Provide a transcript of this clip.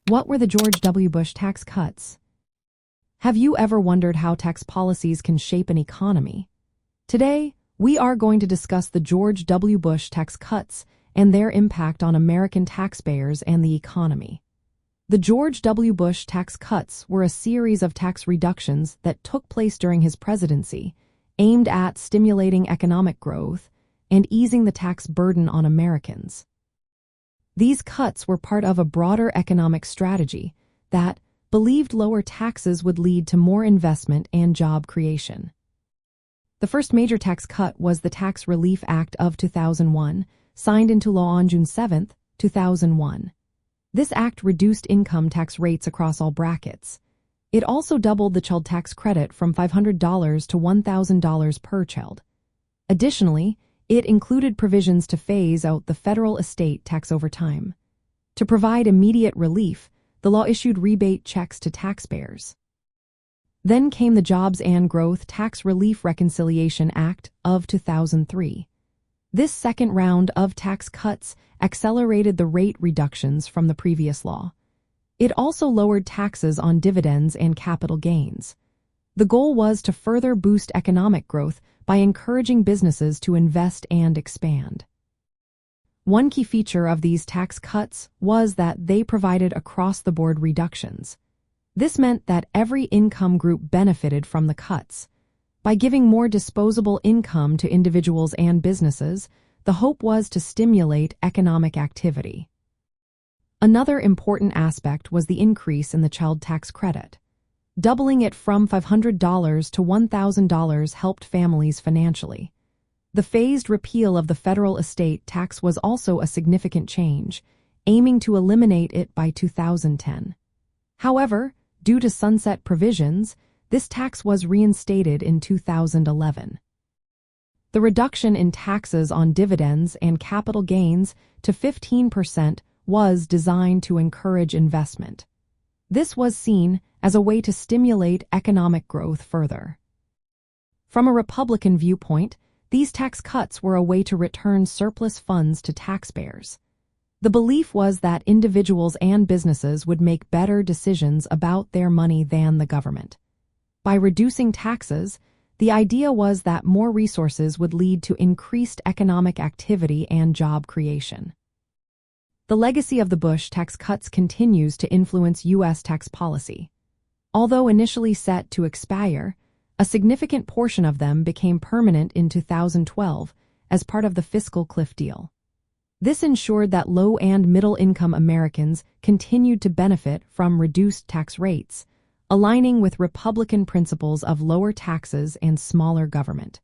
What were the George W. Bush tax cuts? Have you ever wondered how tax policies can shape an economy? Today, we are going to discuss the George W. Bush tax cuts and their impact on American taxpayers and the economy. The George W. Bush tax cuts were a series of tax reductions that took place during his presidency, aimed at stimulating economic growth and easing the tax burden on Americans. These cuts were part of a broader economic strategy that believed lower taxes would lead to more investment and job creation. The first major tax cut was the Tax Relief Act of 2001, signed into law on June 7, 2001. This act reduced income tax rates across all brackets. It also doubled the child tax credit from $500 to $1,000 per child. Additionally, it included provisions to phase out the federal estate tax over time. To provide immediate relief, the law issued rebate checks to taxpayers. Then came the Jobs and Growth Tax Relief Reconciliation Act of 2003. This second round of tax cuts accelerated the rate reductions from the previous law. It also lowered taxes on dividends and capital gains. The goal was to further boost economic growth by encouraging businesses to invest and expand. One key feature of these tax cuts was that they provided across-the-board reductions. This meant that every income group benefited from the cuts. By giving more disposable income to individuals and businesses, the hope was to stimulate economic activity. Another important aspect was the increase in the child tax credit. Doubling it from $500 to $1,000 helped families financially. The phased repeal of the federal estate tax was also a significant change, aiming to eliminate it by 2010. However, due to sunset provisions, this tax was reinstated in 2011. The reduction in taxes on dividends and capital gains to 15% was designed to encourage investment. This was seen as a way to stimulate economic growth further. From a Republican viewpoint, these tax cuts were a way to return surplus funds to taxpayers. The belief was that individuals and businesses would make better decisions about their money than the government. By reducing taxes, the idea was that more resources would lead to increased economic activity and job creation. The legacy of the Bush tax cuts continues to influence U.S. tax policy. Although initially set to expire, a significant portion of them became permanent in 2012 as part of the fiscal cliff deal. This ensured that low- and middle-income Americans continued to benefit from reduced tax rates, aligning with Republican principles of lower taxes and smaller government.